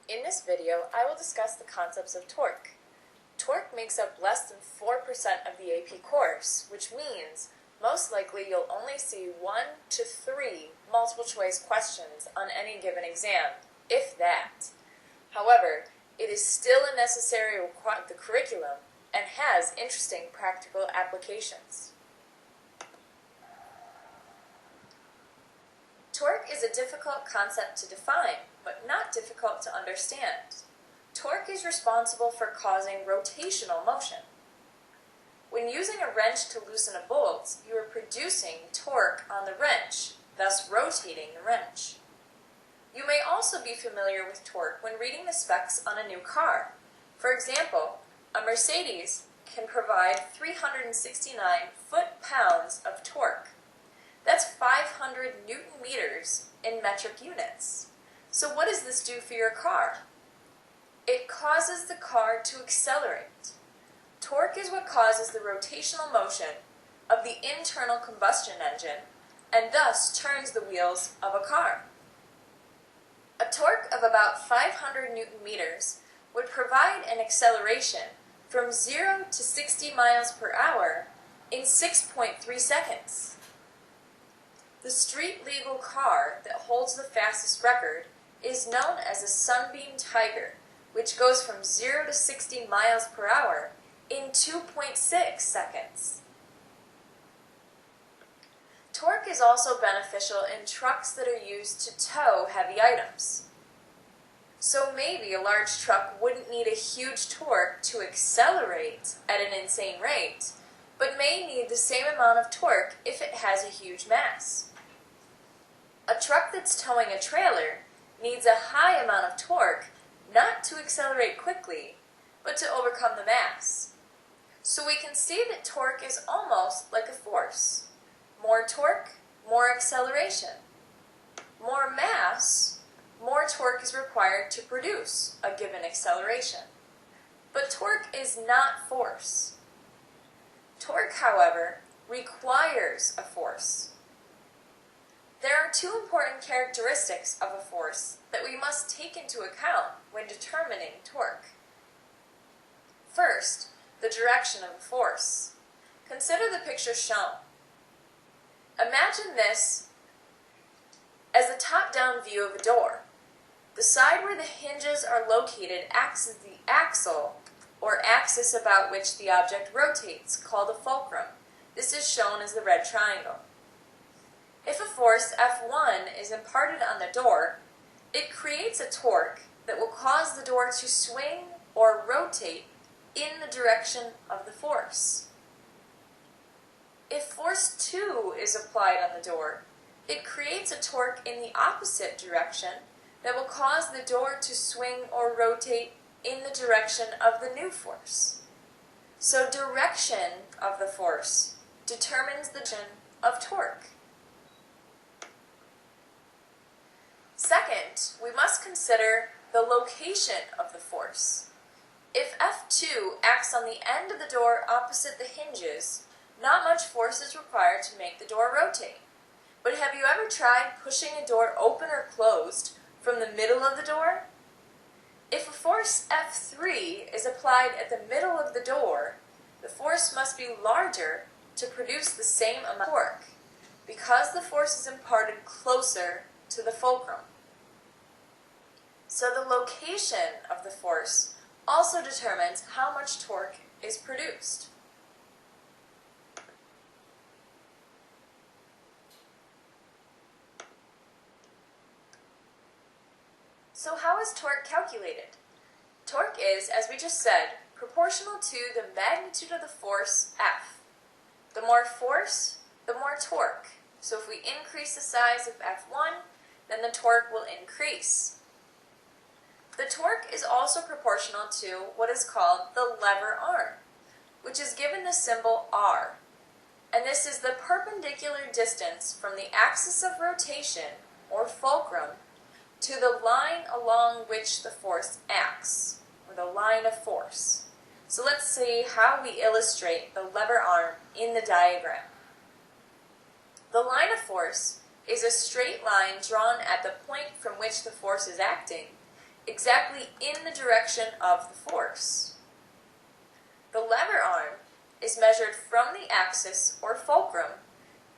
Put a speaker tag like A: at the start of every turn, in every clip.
A: In this video, I will discuss the concepts of torque. Torque makes up less than 4% of the AP course, which means most likely you'll only see 1 to 3 multiple choice questions on any given exam, if that. However, it is still a necessary requirement of the curriculum and has interesting practical applications. Torque is a difficult concept to define, but not difficult to understand. Torque is responsible for causing rotational motion. When using a wrench to loosen a bolt, you are producing torque on the wrench, thus rotating the wrench. You may also be familiar with torque when reading the specs on a new car. For example, a Mercedes can provide 369 foot-pounds of torque. That's 500 Newton meters in metric units. So what does this do for your car? It causes the car to accelerate. Torque is what causes the rotational motion of the internal combustion engine and thus turns the wheels of a car. A torque of about 500 Newton meters would provide an acceleration from 0 to 60 miles per hour in 6.3 seconds. The street-legal car that holds the fastest record is known as a Sunbeam Tiger, which goes from 0 to 60 miles per hour in 2.6 seconds. Torque is also beneficial in trucks that are used to tow heavy items. So maybe a large truck wouldn't need a huge torque to accelerate at an insane rate, but may need the same amount of torque if it has a huge mass. A truck that's towing a trailer needs a high amount of torque not to accelerate quickly, but to overcome the mass. So we can see that torque is almost like a force. More torque, more acceleration. More mass, more torque is required to produce a given acceleration. But torque is not force. Torque, however, requires a force. There are two important characteristics of a force that we must take into account when determining torque. First, the direction of the force. Consider the picture shown. Imagine this as a top-down view of a door. The side where the hinges are located acts as the axle, or axis about which the object rotates, called a fulcrum. This is shown as the red triangle. If a force F1 is imparted on the door, it creates a torque that will cause the door to swing or rotate in the direction of the force. If force 2 is applied on the door, it creates a torque in the opposite direction that will cause the door to swing or rotate in the direction of the new force. So direction of the force determines the direction of torque. Second, we must consider the location of the force. If F2 acts on the end of the door opposite the hinges, not much force is required to make the door rotate. But have you ever tried pushing a door open or closed from the middle of the door? If a force F3 is applied at the middle of the door, the force must be larger to produce the same amount of torque, because the force is imparted closer to the fulcrum. So the location of the force also determines how much torque is produced. So how is torque calculated? Torque is, as we just said, proportional to the magnitude of the force F. The more force, the more torque. So if we increase the size of F1, then the torque will increase. The torque is also proportional to what is called the lever arm, which is given the symbol R. And this is the perpendicular distance from the axis of rotation, or fulcrum, to the line along which the force acts, or the line of force. So let's see how we illustrate the lever arm in the diagram. The line of force is a straight line drawn at the point from which the force is acting exactly in the direction of the force. The lever arm is measured from the axis or fulcrum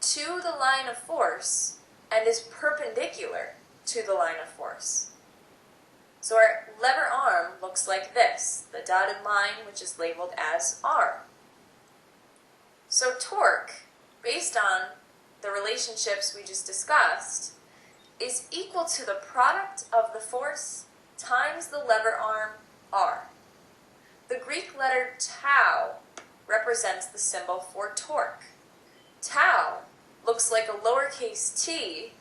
A: to the line of force and is perpendicular to the line of force. So our lever arm looks like this, the dotted line which is labeled as R. So torque, based on the relationships we just discussed, is equal to the product of the force times the lever arm R. The Greek letter tau represents the symbol for torque. Tau looks like a lowercase t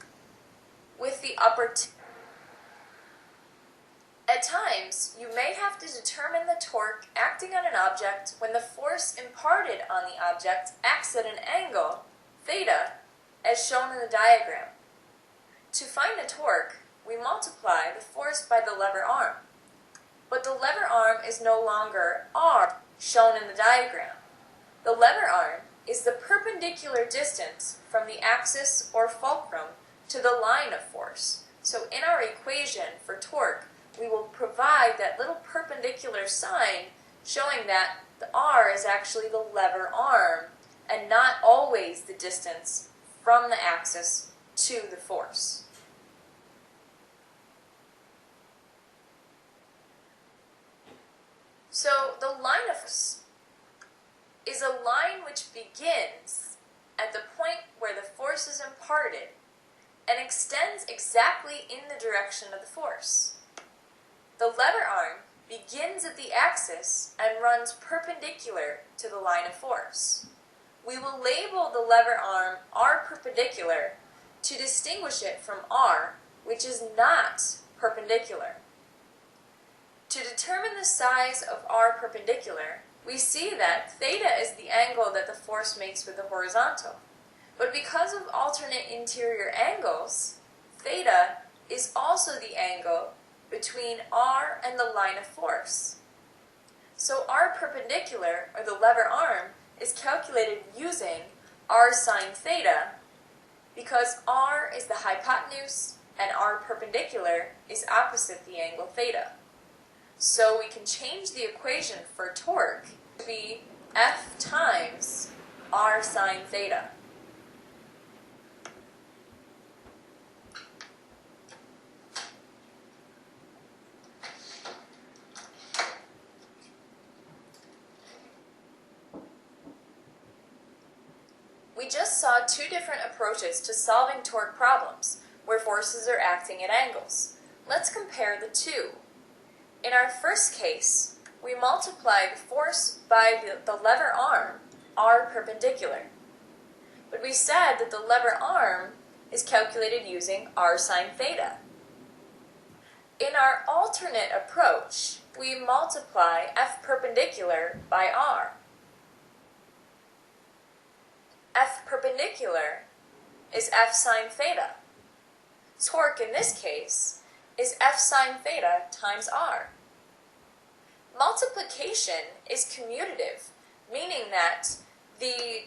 A: with the upper T. At times, you may have to determine the torque acting on an object when the force imparted on the object acts at an angle, theta, as shown in the diagram. To find the torque, we multiply the force by the lever arm. But the lever arm is no longer R, shown in the diagram. The lever arm is the perpendicular distance from the axis or fulcrum to the line of force. So in our equation for torque, we will provide that little perpendicular sign showing that the R is actually the lever arm and not always the distance from the axis to the force. So the line of force is a line which begins at the point where the force is imparted and extends exactly in the direction of the force. The lever arm begins at the axis and runs perpendicular to the line of force. We will label the lever arm R perpendicular to distinguish it from R, which is not perpendicular. To determine the size of R perpendicular, we see that theta is the angle that the force makes with the horizontal. But because of alternate interior angles, theta is also the angle between R and the line of force. So R perpendicular, or the lever arm, is calculated using R sine theta because R is the hypotenuse and R perpendicular is opposite the angle theta. So we can change the equation for torque to be F times R sine theta. We just saw two different approaches to solving torque problems, where forces are acting at angles. Let's compare the two. In our first case, we multiply the force by the lever arm, R perpendicular. But we said that the lever arm is calculated using R sine theta. In our alternate approach, we multiply F perpendicular by R. F perpendicular is F sine theta. Torque in this case is F sine theta times R. Multiplication is commutative, meaning that the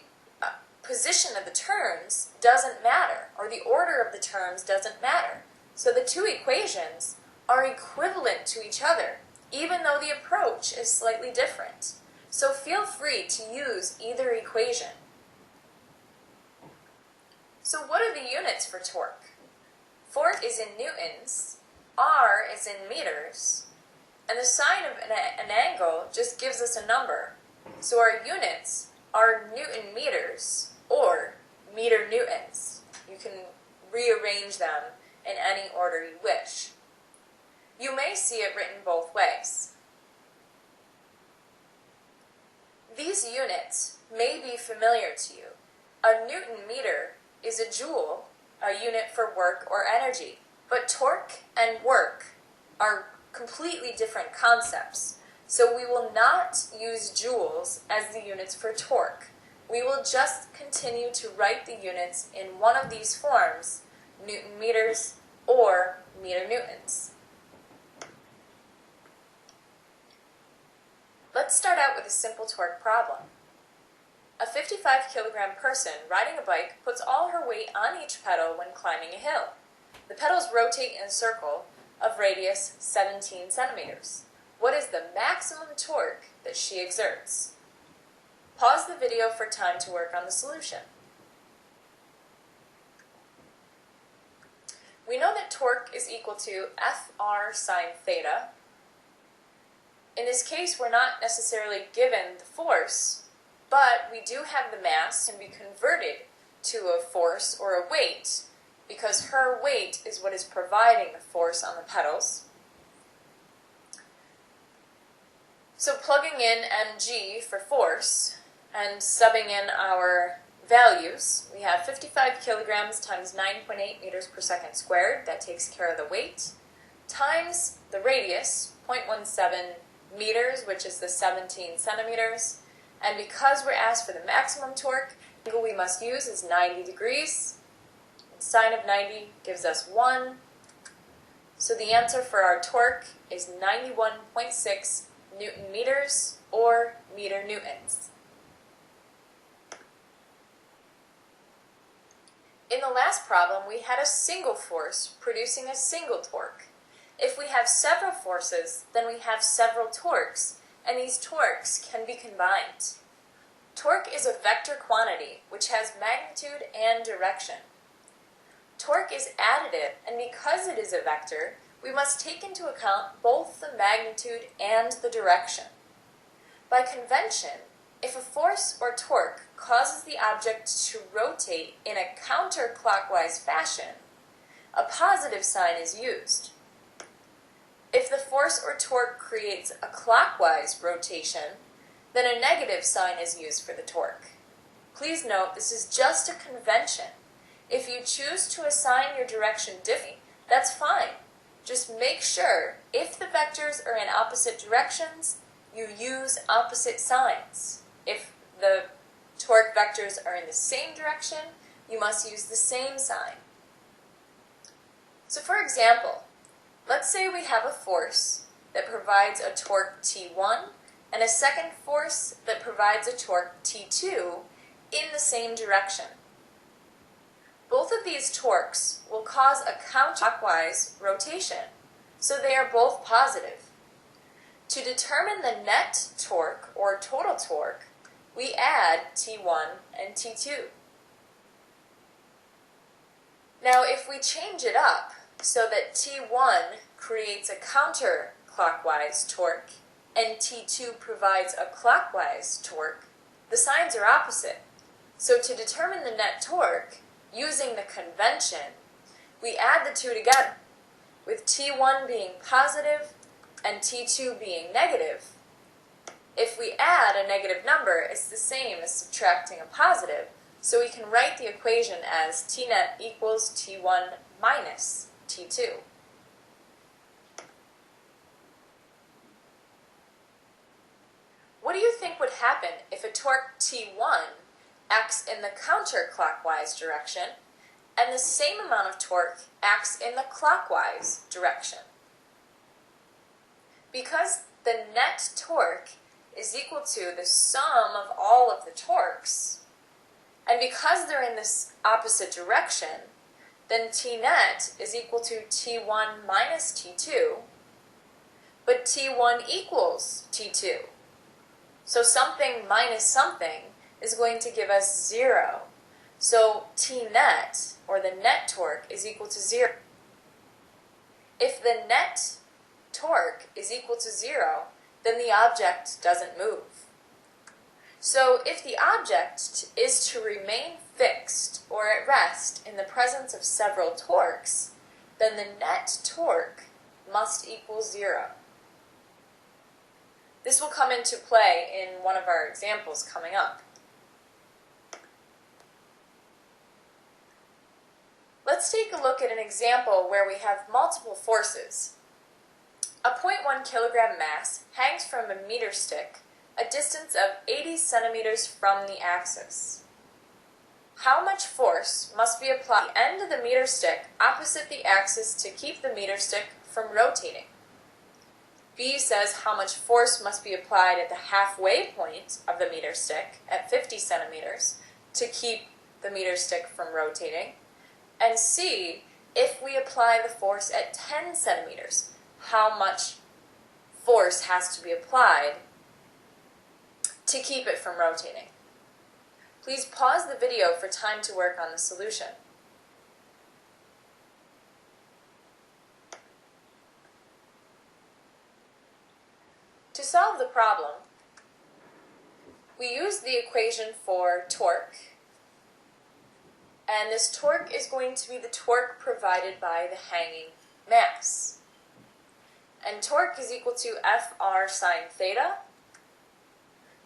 A: position of the terms doesn't matter, or the order of the terms doesn't matter. So the two equations are equivalent to each other, even though the approach is slightly different. So feel free to use either equation. So what are the units for torque? Force is in newtons, R is in meters, and the sign of an angle just gives us a number. So our units are Newton meters or meter newtons. You can rearrange them in any order you wish. You may see it written both ways. These units may be familiar to you. A Newton meter is a joule, a unit for work or energy. But torque and work are completely different concepts. So we will not use joules as the units for torque. We will just continue to write the units in one of these forms, Newton meters or meter newtons. Let's start out with a simple torque problem. A 55-kilogram person riding a bike puts all her weight on each pedal when climbing a hill. The pedals rotate in a circle of radius 17 centimeters. What is the maximum torque that she exerts? Pause the video for time to work on the solution. We know that torque is equal to Fr sine theta. In this case, we're not necessarily given the force, but we do have the mass and be converted to a force or a weight because her weight is what is providing the force on the pedals. So plugging in mg for force and subbing in our values, we have 55 kilograms times 9.8 meters per second squared, that takes care of the weight, times the radius, 0.17 meters, which is the 17 centimeters, and because we're asked for the maximum torque, the angle we must use is 90 degrees. Sine of 90 gives us 1, so the answer for our torque is 91.6 Newton meters or meter newtons. In the last problem, we had a single force producing a single torque. If we have several forces, then we have several torques, and these torques can be combined. Torque is a vector quantity which has magnitude and direction. Torque is additive, and because it is a vector, we must take into account both the magnitude and the direction. By convention, if a force or torque causes the object to rotate in a counterclockwise fashion, a positive sign is used. If the force or torque creates a clockwise rotation, then a negative sign is used for the torque. Please note, this is just a convention. If you choose to assign your direction differently, that's fine. Just make sure, if the vectors are in opposite directions, you use opposite signs. If the torque vectors are in the same direction, you must use the same sign. So for example, let's say we have a force that provides a torque T1 and a second force that provides a torque T2 in the same direction. Both of these torques will cause a counterclockwise rotation, so they are both positive. To determine the net torque or total torque, we add T1 and T2. Now if we change it up so that T1 creates a counterclockwise torque and T2 provides a clockwise torque, the signs are opposite. So to determine the net torque, using the convention, we add the two together, with T1 being positive and T2 being negative. If we add a negative number, it's the same as subtracting a positive, so we can write the equation as T net equals T1 minus T2. What do you think would happen if a torque T1 acts in the counterclockwise direction and the same amount of torque acts in the clockwise direction? Because the net torque is equal to the sum of all of the torques, and because they're in this opposite direction, then T net is equal to T1 minus T2, but T1 equals T2. So something minus something is going to give us 0. So T net, or the net torque, is equal to 0. If the net torque is equal to 0, then the object doesn't move. So if the object is to remain fixed or at rest in the presence of several torques, then the net torque must equal 0. This will come into play in one of our examples coming up. Let's take a look at an example where we have multiple forces. A 0.1 kilogram mass hangs from a meter stick a distance of 80 centimeters from the axis. How much force must be applied at the end of the meter stick opposite the axis to keep the meter stick from rotating? B says how much force must be applied at the halfway point of the meter stick at 50 centimeters to keep the meter stick from rotating. And C if we apply the force at 10 centimeters, how much force has to be applied to keep it from rotating? Please pause the video for time to work on the solution. To solve the problem, we use the equation for torque, and this torque is going to be the torque provided by the hanging mass. And torque is equal to Fr sine theta.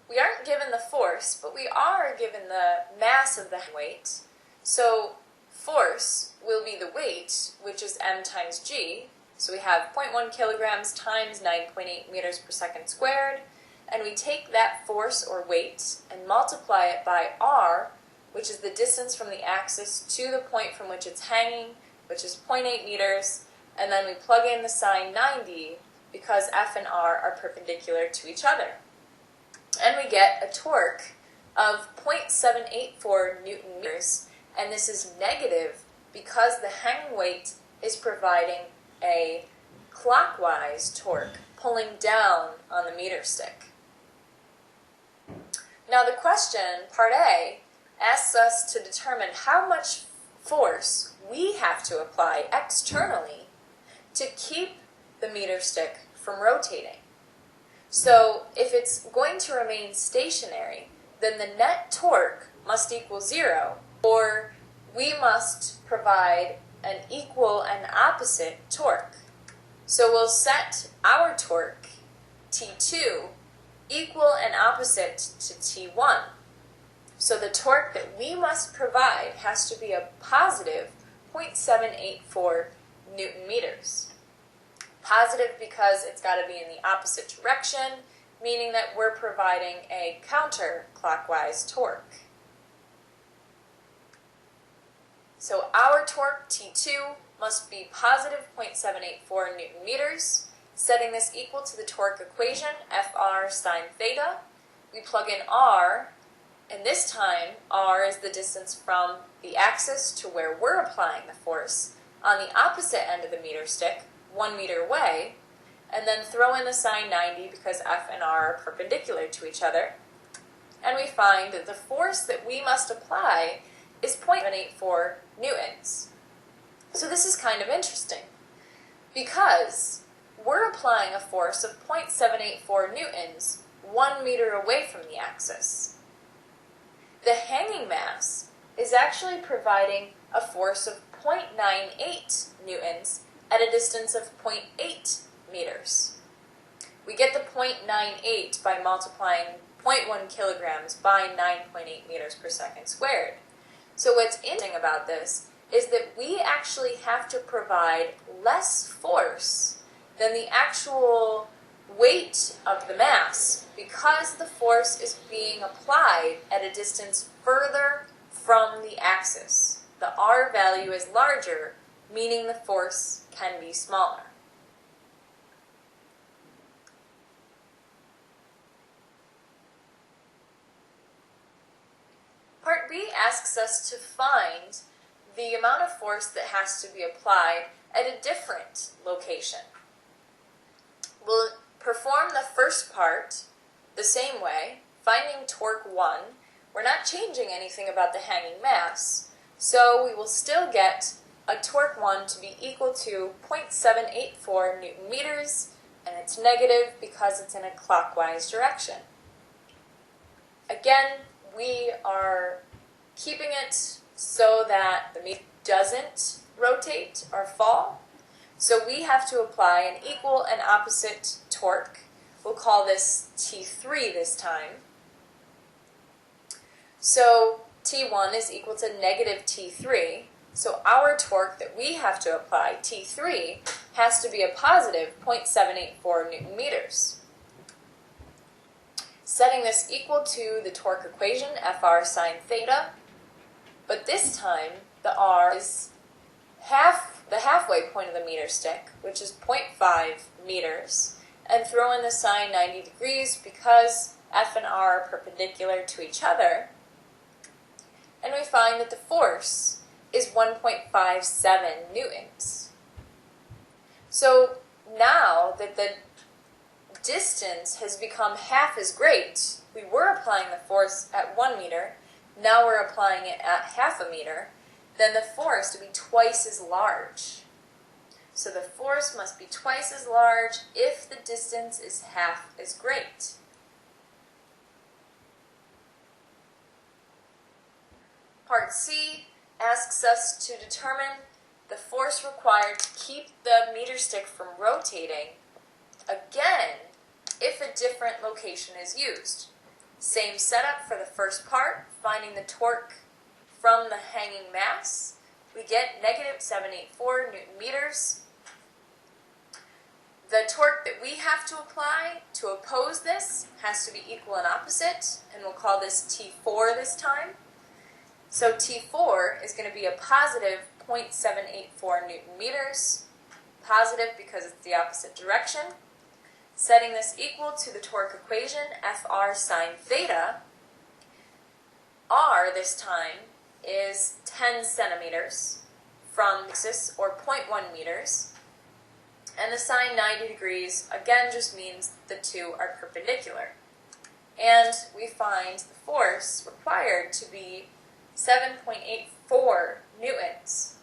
A: We aren't given the force, but we are given the mass of the weight. So force will be the weight, which is m times g. So we have 0.1 kilograms times 9.8 meters per second squared. And we take that force or weight and multiply it by r, which is the distance from the axis to the point from which it's hanging, which is 0.8 meters. And then we plug in the sine 90 because F and R are perpendicular to each other. And we get a torque of 0.784 Newton meters, and this is negative because the hanging weight is providing a clockwise torque, pulling down on the meter stick. Now the question, part A, asks us to determine how much force we have to apply externally to keep the meter stick from rotating. So if it's going to remain stationary, then the net torque must equal 0, or we must provide an equal and opposite torque. So we'll set our torque, T2, equal and opposite to T1. So the torque that we must provide has to be a positive 0.784 Newton meters. Positive because it's got to be in the opposite direction, meaning that we're providing a counterclockwise torque. So our torque, T2, must be positive 0.784 Newton meters. Setting this equal to the torque equation, Fr sine theta. We plug in R, and this time R is the distance from the axis to where we're applying the force on the opposite end of the meter stick, 1 meter away, and then throw in the sine 90 because F and R are perpendicular to each other. And we find that the force that we must apply is 0.784 newtons. So this is kind of interesting because we're applying a force of 0.784 newtons 1 meter away from the axis. The hanging mass is actually providing a force of 0.98 newtons at a distance of 0.8 meters. We get the 0.98 by multiplying 0.1 kilograms by 9.8 meters per second squared. So what's interesting about this is that we actually have to provide less force than the actual weight of the mass because the force is being applied at a distance further from the axis. The R value is larger, meaning the force can be smaller. Part B asks us to find the amount of force that has to be applied at a different location. We'll perform the first part the same way, finding torque 1. We're not changing anything about the hanging mass, so we will still get a torque 1 to be equal to 0.784 Newton meters, and it's negative because it's in a clockwise direction. Again, we are keeping it so that the meter doesn't rotate or fall. So we have to apply an equal and opposite torque. We'll call this T3 this time. So T1 is equal to negative T3. So our torque that we have to apply, T3, has to be a positive 0.784 Newton meters. Setting this equal to the torque equation, Fr sine theta. But this time, the R is the halfway point of the meter stick, which is 0.5 meters, and throw in the sine 90 degrees because F and R are perpendicular to each other. And we find that the force is 1.57 newtons. So now that the distance has become half as great, we were applying the force at 1 meter, now we're applying it at half a meter, then the force to be twice as large. So the force must be twice as large if the distance is half as great. Part C asks us to determine the force required to keep the meter stick from rotating, again, if a different location is used. Same setup for the first part, finding the torque from the hanging mass. We get negative 784 Newton meters. The torque that we have to apply to oppose this has to be equal and opposite, and we'll call this T4 this time. So T4 is going to be a positive 0.784 Newton meters, positive because it's the opposite direction. Setting this equal to the torque equation, Fr sine theta, R this time is 10 centimeters from the axis, or 0.1 meters. And the sine 90 degrees, again, just means the two are perpendicular. And we find the force required to be 7.84 newtons.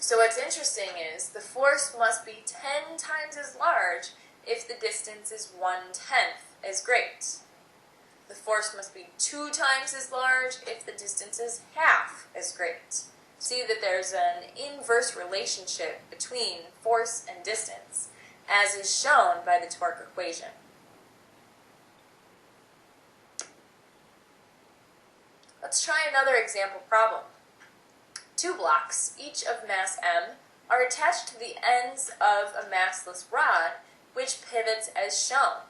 A: So what's interesting is the force must be 10 times as large if the distance is 1/10 as great. The force must be 2 times as large if the distance is half as great. See that there's an inverse relationship between force and distance, as is shown by the torque equation. Let's try another example problem. 2 blocks, each of mass m, are attached to the ends of a massless rod, which pivots as shown.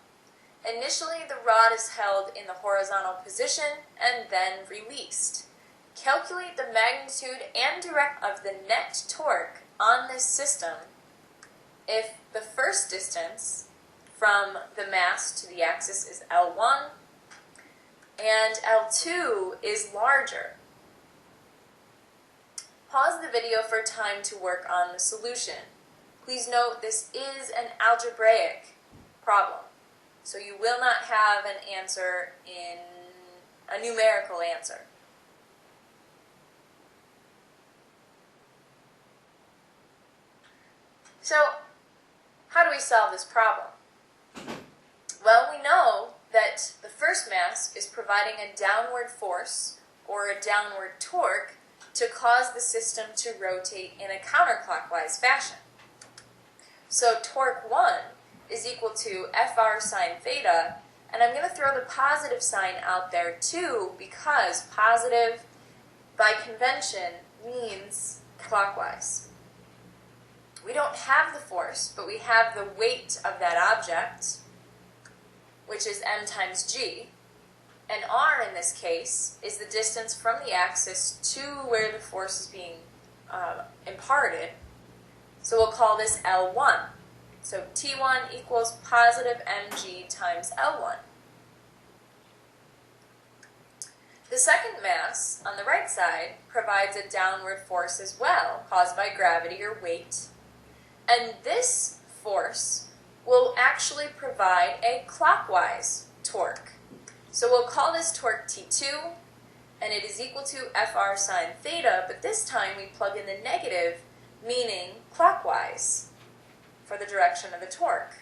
A: Initially, the rod is held in the horizontal position and then released. Calculate the magnitude and direction of the net torque on this system if the first distance from the mass to the axis is L1 and L2 is larger. Pause the video for time to work on the solution. Please note this is an algebraic problem, so you will not have an answer in a numerical answer. So, how do we solve this problem? Well, we know that the first mass is providing a downward force, or a downward torque, to cause the system to rotate in a counterclockwise fashion. So torque 1 is equal to Fr sine theta, and I'm going to throw the positive sign out there too, because positive, by convention, means clockwise. We don't have the force, but we have the weight of that object, which is m times g, and r in this case is the distance from the axis to where the force is being imparted. So we'll call this L1. So T1 equals positive mg times L1. The second mass on the right side provides a downward force as well, caused by gravity or weight. And this force will actually provide a clockwise torque. So we'll call this torque T2, and it is equal to Fr sine theta, but this time we plug in the negative, meaning clockwise, for the direction of the torque.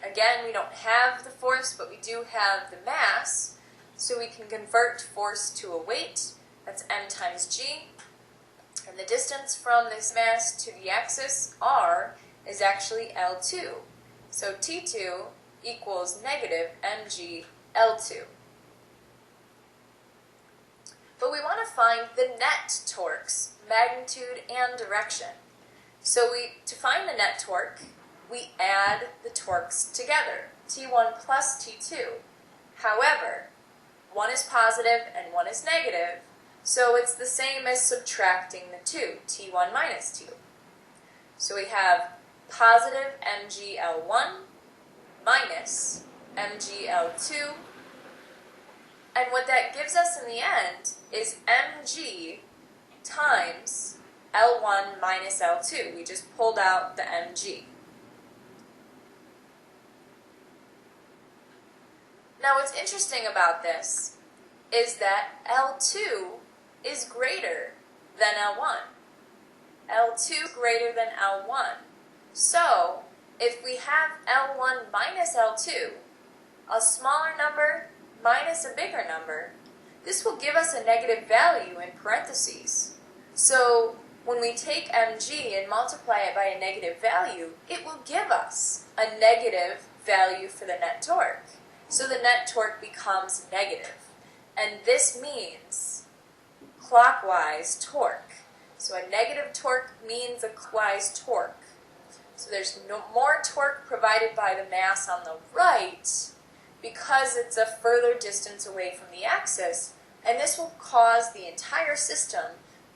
A: Again, we don't have the force, but we do have the mass, so we can convert force to a weight. That's m times g. And the distance from this mass to the axis, r, is actually L2. So T2 equals negative mg L2. But we want to find the net torques, magnitude and direction. So to find the net torque, we add the torques together, T1 plus T2. However, one is positive and one is negative, so it's the same as subtracting the two, T1 minus 2. So we have positive mgl1 minus mgl2, and what that gives us in the end is mg times L1 minus L2. We just pulled out the mg. Now what's interesting about this is that L2 is greater than L1. L2 greater than L1. So, if we have L1 minus L2, a smaller number minus a bigger number, this will give us a negative value in parentheses. So, when we take mg and multiply it by a negative value, it will give us a negative value for the net torque. So the net torque becomes negative. And this means clockwise torque. So a negative torque means a clockwise torque. So there's no more torque provided by the mass on the right because it's a further distance away from the axis, and this will cause the entire system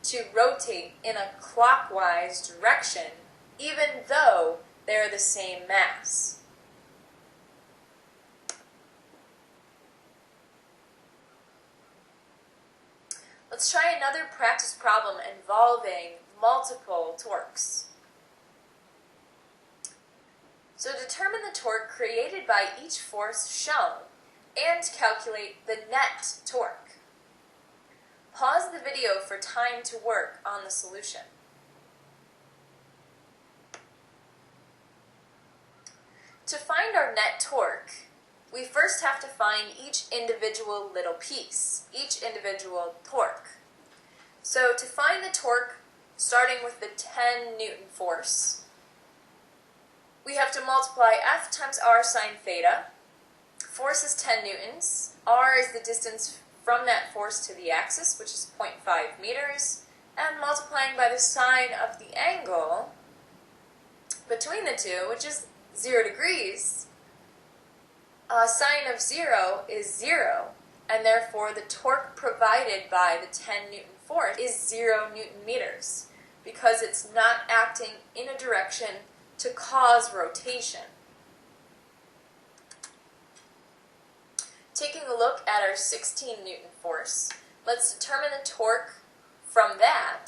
A: to rotate in a clockwise direction even though they're the same mass. Let's try another practice problem involving multiple torques. So determine the torque created by each force shown and calculate the net torque. Pause the video for time to work on the solution. To find our net torque, we first have to find each individual little piece, each individual torque. So to find the torque, starting with the 10 Newton force, we have to multiply F times R sine theta. Force is 10 newtons. R is the distance from that force to the axis, which is 0.5 meters. And multiplying by the sine of the angle between the two, which is 0 degrees, sine of 0 is 0, and therefore the torque provided by the 10 Newton force is 0 Newton meters, because it's not acting in a direction to cause rotation. Taking a look at our 16 Newton force, let's determine the torque from that.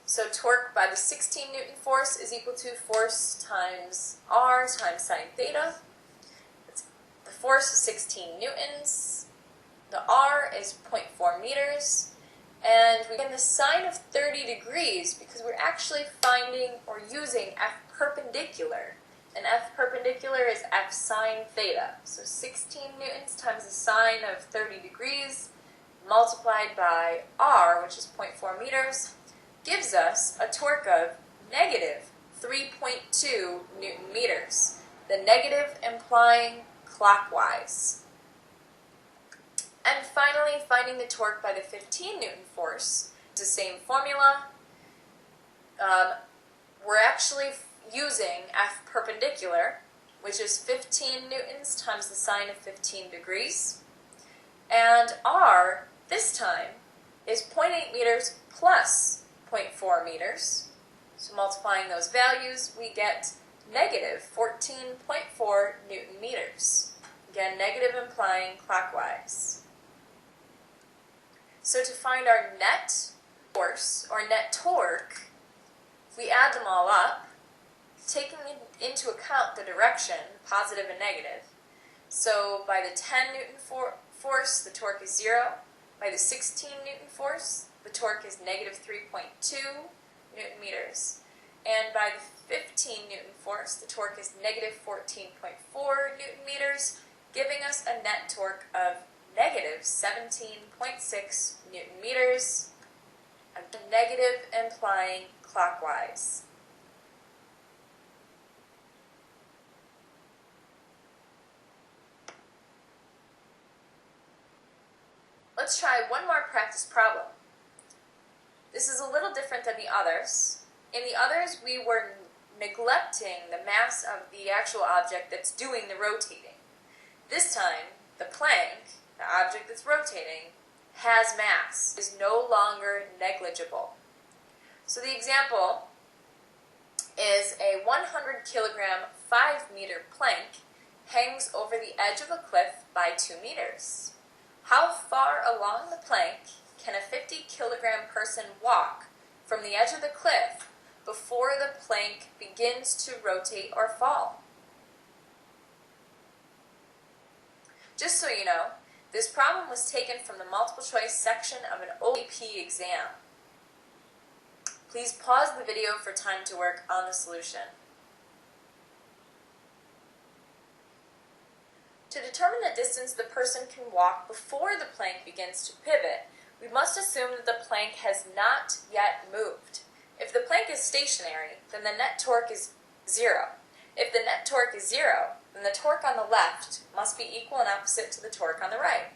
A: So torque by the 16 Newton force is equal to force times R times sine theta. The force is 16 newtons, the R is 0.4 meters, and we get the sine of 30 degrees because we're actually finding or using F perpendicular. And F perpendicular is F sine theta. So 16 newtons times the sine of 30 degrees multiplied by R, which is 0.4 meters, gives us a torque of negative 3.2 Newton meters. The negative implying clockwise. And finally, finding the torque by the 15 Newton force. It's the same formula. We're actually using F perpendicular, which is 15 newtons times the sine of 15 degrees. And R, this time, is 0.8 meters plus 0.4 meters. So multiplying those values, we get negative 14.4 Newton meters. Again, negative implying clockwise. So to find our net force, or net torque, if we add them all up, taking into account the direction, positive and negative. So by the 10 Newton force, the torque is 0. By the 16 Newton force, the torque is negative 3.2 Newton meters. And by the 15 Newton force, the torque is negative 14.4 Newton meters, giving us a net torque of negative 17.6 Newton meters, a negative implying clockwise. Let's try one more practice problem. This is a little different than the others. In the others, we were neglecting the mass of the actual object that's doing the rotating. This time, the plank, the object that's rotating, has mass, is no longer negligible. So the example is a 100 kilogram, 5 meter plank hangs over the edge of a cliff by 2 meters. How far along the plank can a 50-kilogram person walk from the edge of the cliff before the plank begins to rotate or fall? Just so you know, this problem was taken from the multiple choice section of an OAP exam. Please pause the video for time to work on the solution. To determine the distance the person can walk before the plank begins to pivot, we must assume that the plank has not yet moved. If the plank is stationary, then the net torque is 0. If the net torque is 0, then the torque on the left must be equal and opposite to the torque on the right.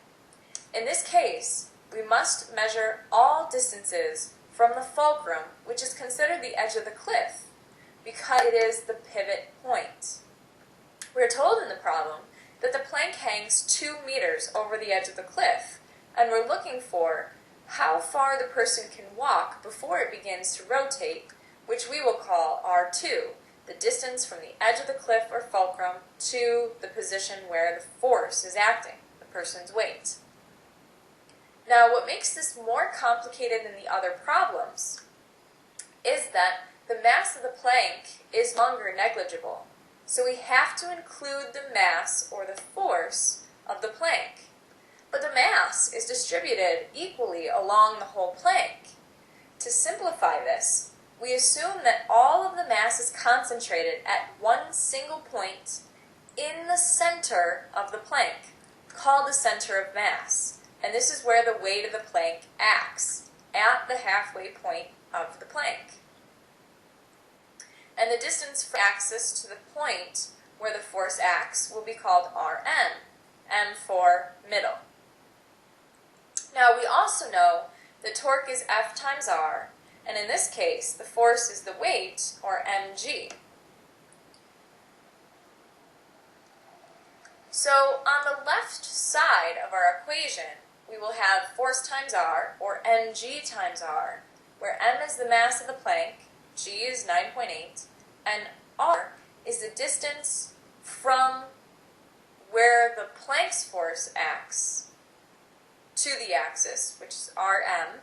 A: In this case, we must measure all distances from the fulcrum, which is considered the edge of the cliff, because it is the pivot point. We are told in the problem that the plank hangs 2 meters over the edge of the cliff, and we're looking for how far the person can walk before it begins to rotate, which we will call R2, the distance from the edge of the cliff or fulcrum to the position where the force is acting, the person's weight. Now, what makes this more complicated than the other problems is that the mass of the plank is no longer negligible. So we have to include the mass or the force of the plank. But the mass is distributed equally along the whole plank. To simplify this, we assume that all of the mass is concentrated at one single point in the center of the plank, called the center of mass. And this is where the weight of the plank acts, at the halfway point of the plank. And the distance from the axis to the point where the force acts will be called Rm, M for middle. Now we also know that torque is F times R, and in this case the force is the weight, or mg. So on the left side of our equation, we will have force times R, or mg times R, where m is the mass of the plank, g is 9.8, and r is the distance from where the Planck's force acts to the axis, which is Rm.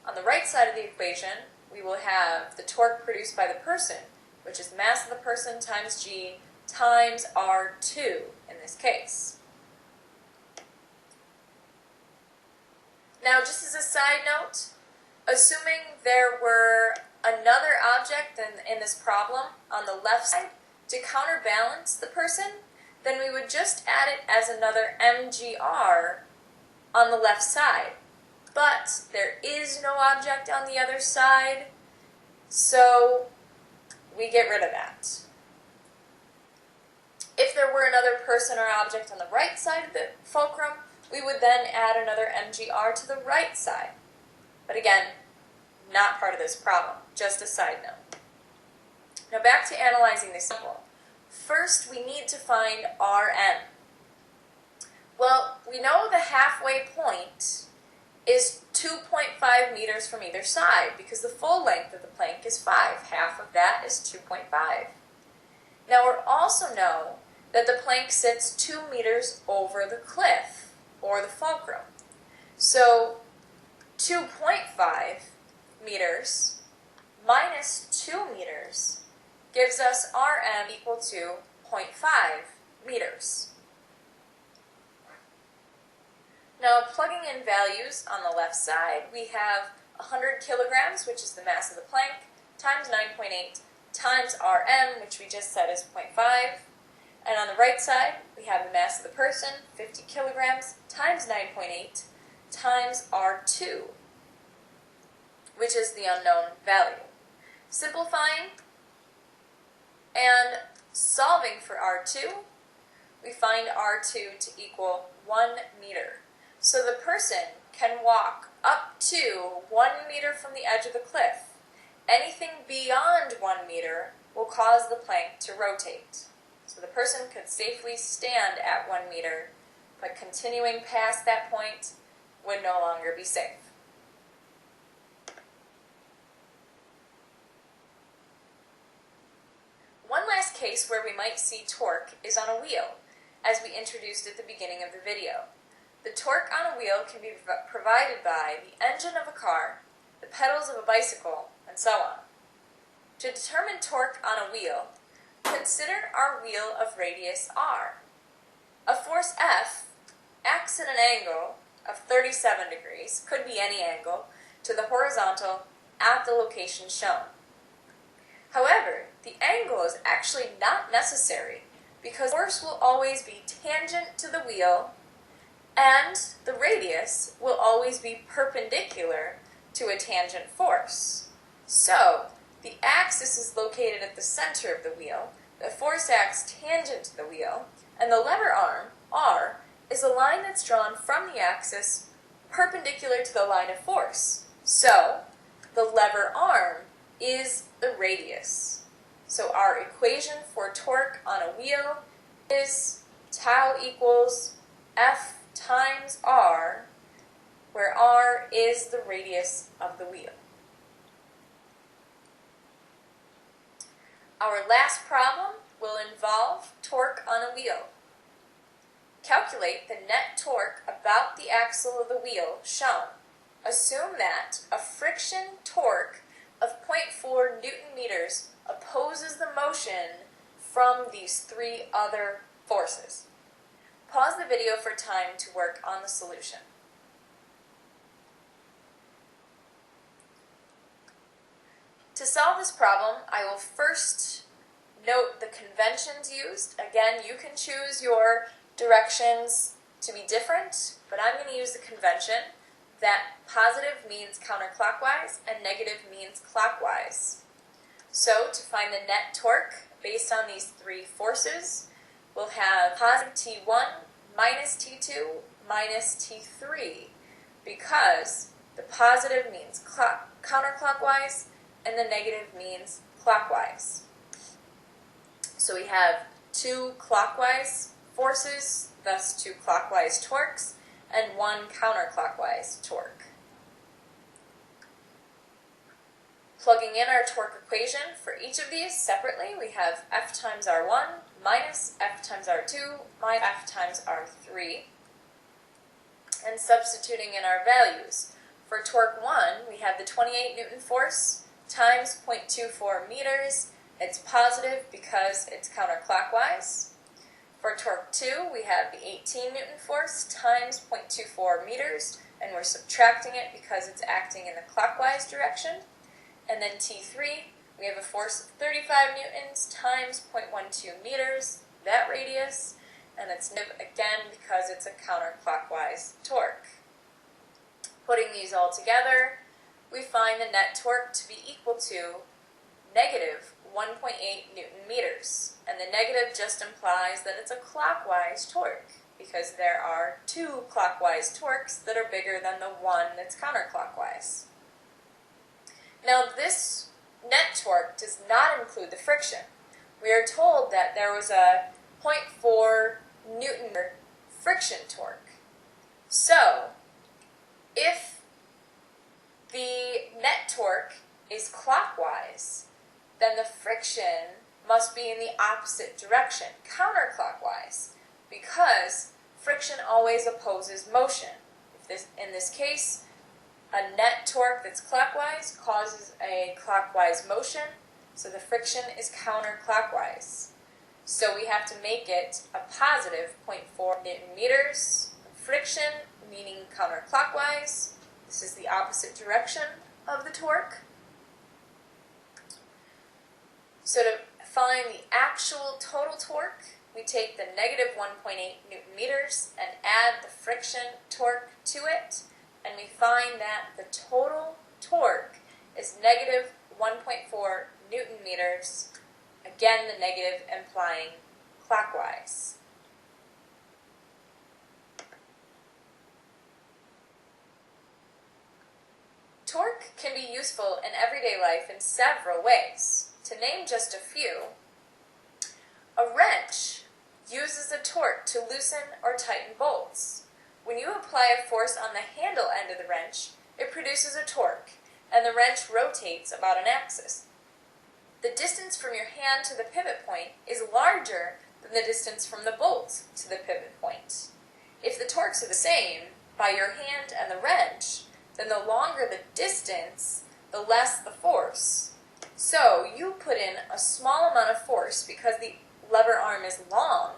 A: On the right side of the equation, we will have the torque produced by the person, which is mass of the person times g times R2 in this case. Now, just as a side note, assuming there were another object in this problem on the left side to counterbalance the person, then we would just add it as another mgr on the left side. But there is no object on the other side, so we get rid of that. If there were another person or object on the right side of the fulcrum, we would then add another mgr to the right side. But again, not part of this problem, just a side note. Now back to analyzing this example. First, we need to find Rm. Well, we know the halfway point is 2.5 meters from either side because the full length of the plank is 5. Half of that is 2.5. Now we also know that the plank sits 2 meters over the cliff, or the fulcrum. So 2.5 meters minus 2 meters gives us Rm equal to 0.5 meters. Now, plugging in values on the left side, we have 100 kilograms, which is the mass of the plank, times 9.8 times Rm, which we just said is 0.5. And on the right side, we have the mass of the person, 50 kilograms, times 9.8 times R2, which is the unknown value. Simplifying and solving for R2, we find R2 to equal 1 meter. So the person can walk up to 1 meter from the edge of the cliff. Anything beyond 1 meter will cause the plank to rotate. So the person could safely stand at 1 meter, but continuing past that point would no longer be safe. One last case where we might see torque is on a wheel, as we introduced at the beginning of the video. The torque on a wheel can be provided by the engine of a car, the pedals of a bicycle, and so on. To determine torque on a wheel, consider our wheel of radius r. A force F acts at an angle of 37 degrees, could be any angle, to the horizontal at the location shown. However, the angle is actually not necessary because force will always be tangent to the wheel and the radius will always be perpendicular to a tangent force. So, the axis is located at the center of the wheel, the force acts tangent to the wheel, and the lever arm, R, is a line that's drawn from the axis perpendicular to the line of force. So, the lever arm is the radius. So our equation for torque on a wheel is tau equals F times R, where R is the radius of the wheel. Our last problem will involve torque on a wheel. Calculate the net torque about the axle of the wheel shown. Assume that a friction torque of 0.4 Newton meters opposes the motion from these three other forces. Pause the video for time to work on the solution. To solve this problem, I will first note the conventions used. Again, you can choose your directions to be different, but I'm going to use the convention that positive means counterclockwise and negative means clockwise. So, to find the net torque based on these three forces, we'll have positive T1 minus T2 minus T3 because the positive means counterclockwise and the negative means clockwise. So we have two clockwise forces, thus two clockwise torques, and one counterclockwise torque. Plugging in our torque equation for each of these separately, we have F times R1 minus F times R2 minus F times R3. And substituting in our values. For torque 1, we have the 28 Newton force times 0.24 meters. It's positive because it's counterclockwise. For torque 2, we have the 18 Newton force times 0.24 meters, and we're subtracting it because it's acting in the clockwise direction. And then T3, we have a force of 35 newtons times 0.12 meters, that radius, and it's negative again because it's a counterclockwise torque. Putting these all together, we find the net torque to be equal to negative 1.8 Newton meters. And the negative just implies that it's a clockwise torque because there are two clockwise torques that are bigger than the one that's counterclockwise. Now this net torque does not include the friction. We are told that there was a 0.4 Newton friction torque. So, if the net torque is clockwise, then the friction must be in the opposite direction, counterclockwise, because friction always opposes motion. In this case, a net torque that's clockwise causes a clockwise motion, so the friction is counterclockwise. So we have to make it a positive 0.4 Newton meters. Friction, meaning counterclockwise. This is the opposite direction of the torque. So to find the actual total torque, we take the negative 1.8 Newton meters and add the friction torque to it, and we find that the total torque is negative 1.4 Newton meters, again the negative implying clockwise. Torque can be useful in everyday life in several ways. To name just a few, a wrench uses a torque to loosen or tighten bolts. When you apply a force on the handle end of the wrench, it produces a torque, and the wrench rotates about an axis. The distance from your hand to the pivot point is larger than the distance from the bolt to the pivot point. If the torques are the same by your hand and the wrench, then the longer the distance, the less the force. So you put in a small amount of force because the lever arm is long,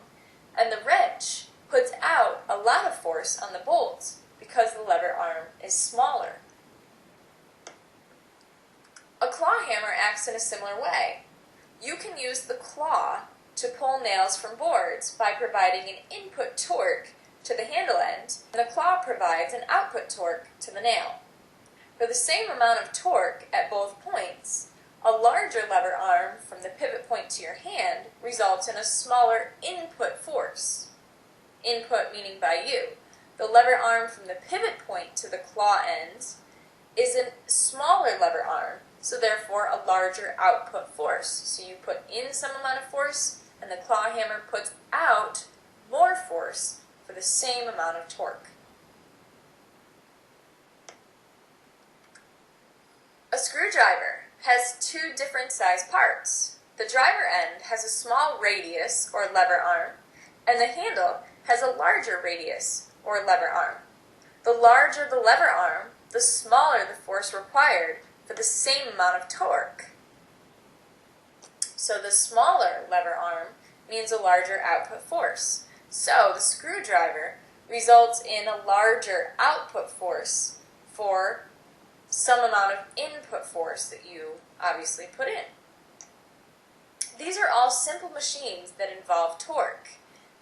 A: and the wrench puts out a lot of force on the bolt because the lever arm is smaller. A claw hammer acts in a similar way. You can use the claw to pull nails from boards by providing an input torque to the handle end, and the claw provides an output torque to the nail. For the same amount of torque at both points, a larger lever arm from the pivot point to your hand results in a smaller input force. Input meaning by you. The lever arm from the pivot point to the claw end is a smaller lever arm, so therefore a larger output force. So you put in some amount of force, and the claw hammer puts out more force for the same amount of torque. A screwdriver has two different size parts. The driver end has a small radius or lever arm, and the handle has a larger radius or lever arm. The larger the lever arm, the smaller the force required for the same amount of torque. So the smaller lever arm means a larger output force. So the screwdriver results in a larger output force for some amount of input force that you obviously put in. These are all simple machines that involve torque.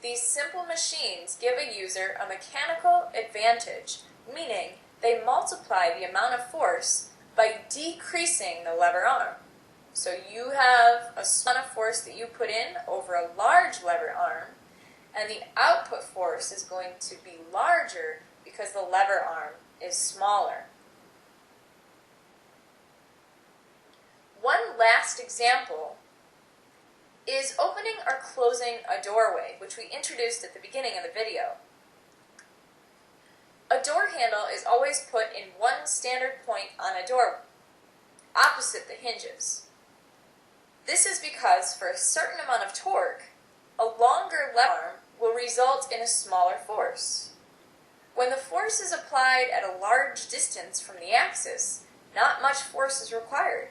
A: These simple machines give a user a mechanical advantage, meaning they multiply the amount of force by decreasing the lever arm. So you have a amount of force that you put in over a large lever arm, and the output force is going to be larger because the lever arm is smaller. One last example is opening or closing a doorway, which we introduced at the beginning of the video. A door handle is always put in one standard point on a door, opposite the hinges. This is because for a certain amount of torque, a longer lever arm will result in a smaller force. When the force is applied at a large distance from the axis, not much force is required.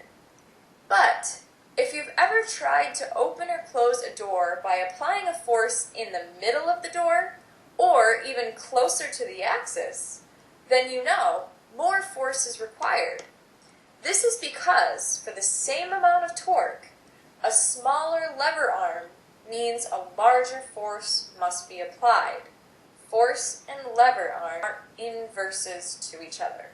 A: But if you've ever tried to open or close a door by applying a force in the middle of the door, or even closer to the axis, then you know more force is required. This is because, for the same amount of torque, a smaller lever arm means a larger force must be applied. Force and lever arm are inverses to each other.